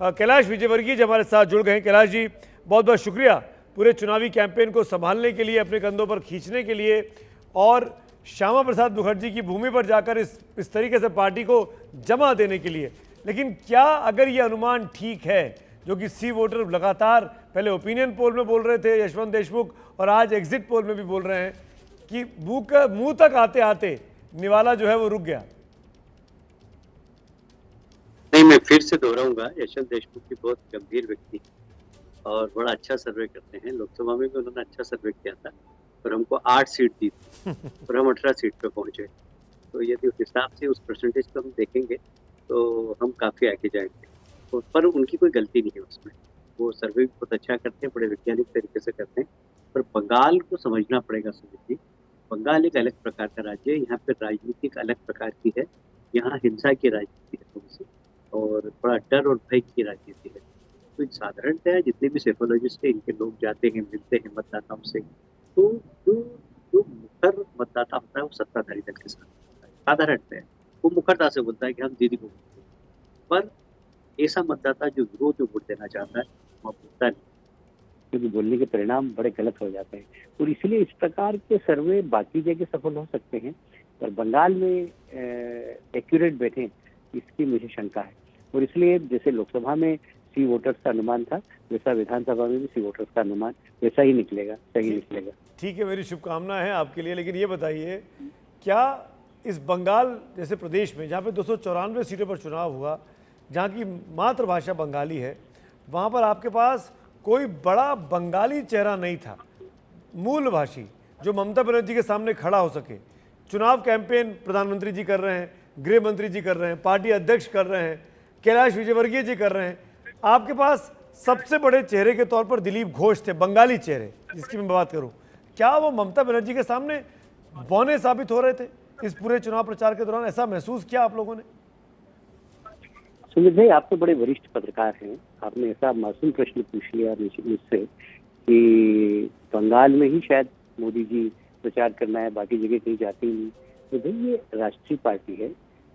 कैलाश विजयवर्गीय जी हमारे साथ जुड़ गए हैं। कैलाश जी, बहुत बहुत शुक्रिया पूरे चुनावी कैंपेन को संभालने के लिए, अपने कंधों पर खींचने के लिए और श्यामा प्रसाद मुखर्जी की भूमि पर जाकर इस तरीके से पार्टी को जमा देने के लिए। लेकिन क्या अगर ये अनुमान ठीक है, जो कि सी वोटर लगातार पहले ओपिनियन पोल में बोल रहे थे यशवंत देशमुख और आज एग्जिट पोल में भी बोल रहे हैं कि मुंह तक आते आते निवाला जो है वो रुक गया? नहीं, मैं फिर से दोहराऊंगा, यशवंत देशमुख की बहुत गंभीर व्यक्ति और बड़ा अच्छा सर्वे करते हैं। लोकसभा में भी उन्होंने अच्छा सर्वे किया था और हमको 8 सीट दी थी और हम 18 सीट पे पहुंचे। तो यदि उस हिसाब से उस परसेंटेज को हम देखेंगे तो हम काफी आगे जाएंगे। तो पर उनकी कोई गलती नहीं है उसमें, वो सर्वे भी बहुत अच्छा करते हैं, बड़े वैज्ञानिक तरीके से करते हैं। पर बंगाल को समझना पड़ेगा सुमित जी, बंगाल एक अलग प्रकार का राज्य है। यहाँ पे राजनीति एक अलग प्रकार की है, यहाँ हिंसा की राजनीति है थोड़ी सी और बड़ा डर और भय की राजनीति है। तो साधारणतः जितने भी सेफोलॉजिस्ट है, इनके लोग जाते हैं, मिलते हैं मतदाताओं से, तो जो जो मुखर मतदाता होता है वो सत्ताधारी दल के साथ होता है। साधारणतः वो मुखरता से बोलता है कि हम दीदी को वोट देंगे, पर ऐसा मतदाता जो विरोध में वोट देना चाहता है वह बोलता नहीं, क्योंकि बोलने के परिणाम बड़े गलत हो जाते हैं। और इसलिए इस प्रकार के सर्वे बाकी जगह सफल हो सकते हैं, पर बंगाल में एक्यूरेट बैठे इसकी मुझे शंका है। और इसलिए जैसे लोकसभा में सी वोटर्स का अनुमान था, वैसा विधानसभा में भी सी वोटर्स का अनुमान वैसा ही निकलेगा, सही निकलेगा। ठीक है, मेरी शुभकामनाएं हैं आपके लिए। लेकिन ये बताइए, क्या इस बंगाल जैसे प्रदेश में जहाँ पे 294 सीटों पर चुनाव हुआ, जहाँ की मातृभाषा बंगाली है, वहाँ पर आपके पास कोई बड़ा बंगाली चेहरा नहीं था मूल भाषी जो ममता बनर्जी के सामने खड़ा हो सके? चुनाव कैंपेन प्रधानमंत्री जी कर रहे हैं, गृह मंत्री जी कर रहे हैं, पार्टी अध्यक्ष कर रहे हैं, कैलाश विजयवर्गीय जी कर रहे हैं। आपके पास सबसे बड़े चेहरे के तौर पर दिलीप घोष थे, बंगाली चेहरे जिसकी मैं बात करूं। क्या वो ममता बनर्जी के सामने बौने साबित हो रहे थे इस पूरे चुनाव प्रचार के दौरान? ऐसा महसूस किया आप लोगों ने? सुमित भाई, आप तो बड़े वरिष्ठ पत्रकार हैं, आपने ऐसा मासूम प्रश्न पूछ लिया मुझसे कि बंगाल में ही शायद मोदी जी प्रचार करना है, बाकी जगह कहीं जाते ही नहीं। तो भाई ये राष्ट्रीय पार्टी है,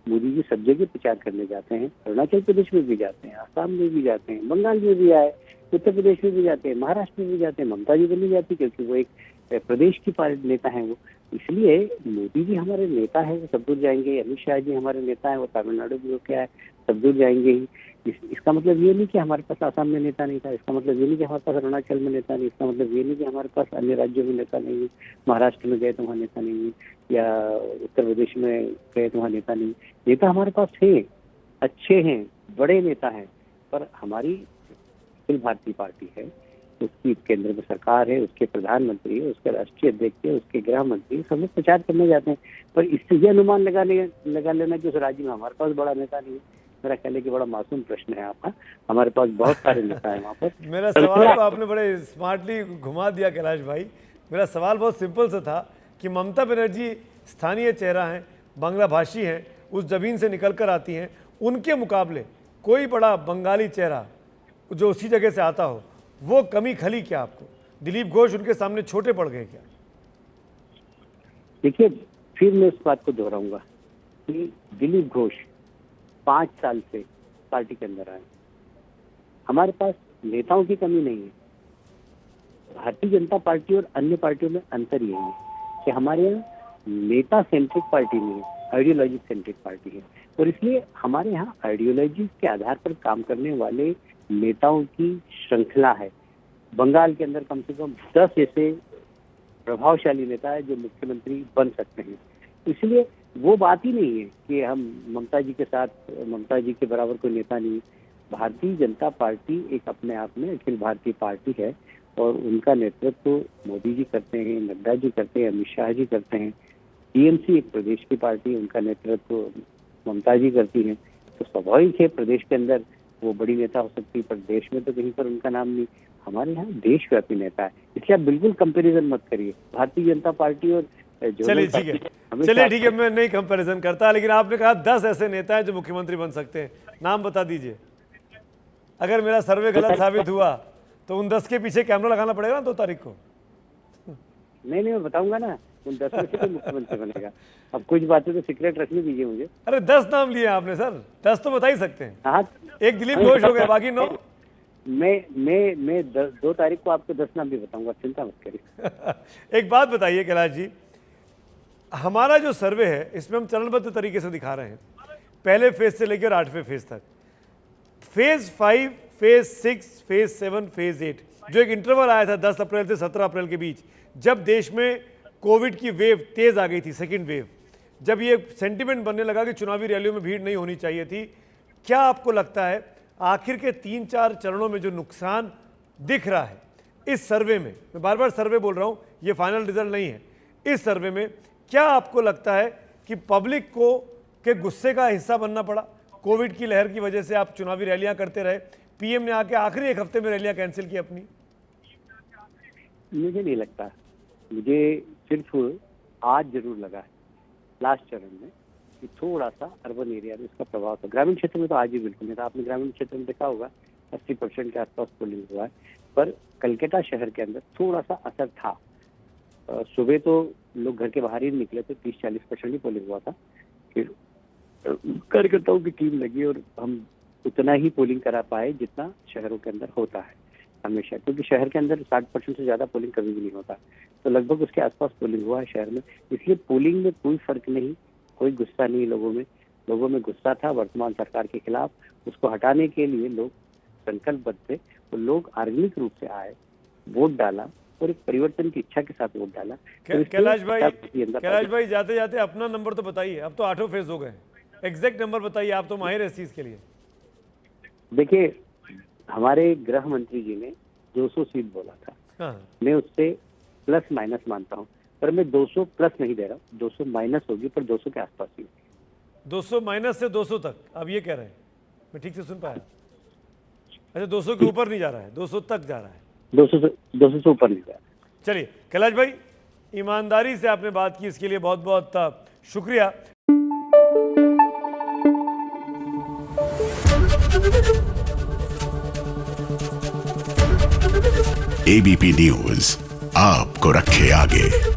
मोदी जी सब जगह प्रचार करने जाते हैं, अरुणाचल प्रदेश में भी जाते हैं, आसाम में भी जाते हैं, बंगाल में भी आए, उत्तर प्रदेश में भी जाते हैं, महाराष्ट्र में भी जाते हैं। ममता जी को नहीं जाती क्योंकि वो एक प्रदेश की पार्टी नेता है वो। इसलिए मोदी जी हमारे नेता है, वो सब दूर जाएंगे। अमित शाह जी हमारे नेता है, वो तमिलनाडु में क्या है, सब दूर जाएंगे ही। इसका मतलब ये नहीं कि हमारे पास आसाम में नेता नहीं था, इसका मतलब ये नहीं कि हमारे पास अरुणाचल में नेता नहीं, इसका मतलब ये नहीं कि हमारे पास अन्य राज्यों में नेता नहीं है। महाराष्ट्र में गए तो वहाँ नेता नहीं है, या उत्तर प्रदेश में गए तो वहाँ नेता नहीं। नेता हमारे पास है, अच्छे हैं, बड़े नेता हैं, पर हमारी अखिल भारतीय पार्टी है, उसकी केंद्र में सरकार है, उसके प्रधानमंत्री है, उसके राष्ट्रीय अध्यक्ष है, उसके गृह मंत्री, सब लोग प्रचार करने जाते हैं। पर इससे ये अनुमान लगा लेना कि उस राज्य में हमारे पास बड़ा नेता नहीं है, मेरा ख्याल है कि बड़ा मासूम प्रश्न है आपका। हमारे पास बहुत सारे नेता है वहाँ पर। मेरा सवाल तो आपने बड़े स्मार्टली घुमा दिया कैलाश भाई। मेरा सवाल बहुत सिंपल सा था कि ममता बनर्जी स्थानीय चेहरा हैं, बांग्ला भाषी हैं, उस जमीन से निकल कर आती हैं, उनके मुकाबले कोई बड़ा बंगाली चेहरा जो उसी जगह से आता हो, वो कमी खली क्या आपको? दिलीप घोष उनके सामने छोटे पड़ गए क्या? देखिए, फिर मैं इस बात को दोहराऊंगा कि दिलीप घोष 5 साल से पार्टी के अंदर आए। हमारे पास नेताओं की कमी नहीं है। भारतीय जनता पार्टी और अन्य पार्टियों में अंतर यही है कि हमारे यहाँ नेता सेंट्रिक पार्टी नहीं है, आइडियोलॉजी सेंट्रिक पार्टी है। और इसलिए हमारे यहाँ आइडियोलॉजी के आधार पर काम करने वाले नेताओं की श्रृंखला है। बंगाल के अंदर कम से कम 10 ऐसे प्रभावशाली नेता है जो मुख्यमंत्री बन सकते हैं। इसलिए वो बात ही नहीं है कि हम ममता जी के साथ, ममता जी के बराबर कोई नेता नहीं। भारतीय जनता पार्टी एक अपने आप में अखिल भारतीय पार्टी है और उनका नेतृत्व मोदी जी करते हैं, नड्डा जी करते हैं, अमित शाह जी करते हैं। टीएमसी एक प्रदेश की पार्टी है, उनका नेतृत्व ममता जी करती हैं। तो स्वाभाविक है प्रदेश के अंदर वो बड़ी नेता हो सकती है, पर देश में तो कहीं पर उनका नाम नहीं। हमारे यहाँ देशव्यापी नेता है, इसलिए आप बिल्कुल कंपैरिजन मत करिए भारतीय जनता पार्टी और। चलिए ठीक है, मैं नहीं कंपैरिजन करता, लेकिन आपने कहा 10 ऐसे नेता हैं जो मुख्यमंत्री बन सकते हैं, नाम बता दीजिए। अगर मेरा सर्वे गलत साबित हुआ तो उन 10 के पीछे कैमरा लगाना पड़ेगा ना 2 तारीख को। नहीं, मैं बताऊंगा ना, उन 10 में से कोई मुख्यमंत्री बनेगा। अब कुछ बातें तो सीक्रेट रखनी दीजिए मुझे। अरे 10 नाम लिए आपने सर, 10 तो बता ही सकते हैं। हाँ, एक दिलीप घोष हो गए, बाकी 9। मैं 2 तारीख को आपको 10 नाम भी बताऊंगा, चिंता मत करिए। एक बात बताइए कैलाश जी, हमारा जो सर्वे है इसमें हम चरणबद्ध तरीके से दिखा रहे हैं, पहले फेज से लेकर 8वें फेज तक, फेज 5, फेज 6, फेज 7, फेज 8, जो एक इंटरवल आया था 10 अप्रैल से 17 अप्रैल के बीच, जब देश में कोविड की वेव तेज आ गई थी, सेकंड वेव, जब ये सेंटिमेंट बनने लगा कि चुनावी रैलियों में भीड़ नहीं होनी चाहिए थी, क्या आपको लगता है आखिर के 3-4 चरणों में जो नुकसान दिख रहा है इस सर्वे में, मैं बार बार सर्वे बोल रहा हूं, ये फाइनल रिजल्ट नहीं है, इस सर्वे में क्या आपको लगता है कि पब्लिक को के गुस्से का हिस्सा बनना पड़ा? कोविड की लहर की वजह से आप चुनावी रैलियां करते रहे, पीएम ने आके आखिरी 1 हफ्ते में रैलियां कैंसिल की अपनी। मुझे नहीं लगता, मुझे सिर्फ आज जरूर लगा है लास्ट चरण में कि थोड़ा सा अर्बन एरिया में इसका प्रभाव था। ग्रामीण क्षेत्र में तो आज ही बिल्कुल नहीं था। आपने ग्रामीण क्षेत्र में देखा होगा 80% के आसपास पोलिंग हुआ है, पर कलकत्ता शहर के अंदर थोड़ा सा असर था। सुबह तो लोग घर के बाहर ही निकले थे, 30-40% ही पोलिंग हुआ था। फिर कार्यकर्ताओं की टीम लगी और हम उतना ही पोलिंग करा पाए जितना शहरों के अंदर होता है हमेशा, क्योंकि शहर के अंदर 60% से ज्यादा पोलिंग कभी भी नहीं होता, तो लगभग उसके आसपास पोलिंग हुआ है शहर में। इसलिए पोलिंग में कोई फर्क नहीं, कोई गुस्सा नहीं लोगों में गुस्सा था वर्तमान सरकार के खिलाफ, उसको हटाने के लिए लोग संकल्पबद्ध थे। तो लोग ऑर्गेनिक रूप से आए, वोट डाला और एक परिवर्तन की इच्छा के साथ वोट डाला। कैलाश भाई जाते जाते अपना नंबर तो बताइए, अब तो 8वें फेज हो गए, एग्जैक्ट नंबर बताइए, आप तो माहिर है इस चीज के लिए। देखिए, हमारे गृह मंत्री जी ने 200 सीट बोला था। हाँ। मैं उससे प्लस माइनस मानता हूँ, पर मैं 200 प्लस नहीं दे रहा, 200 माइनस होगी, पर 200 के आसपास ही। 200 माइनस से 200 तक, आप ये कह रहे हैं? मैं ठीक से सुन पाया? अच्छा, 200 के ऊपर नहीं जा रहा है, 200 तक जा रहा है। 200 से ऊपर नहीं जा रहा। चलिए कैलाश भाई, ईमानदारी से आपने बात की, इसके लिए बहुत बहुत शुक्रिया। एबीपी न्यूज आपको रखे आगे।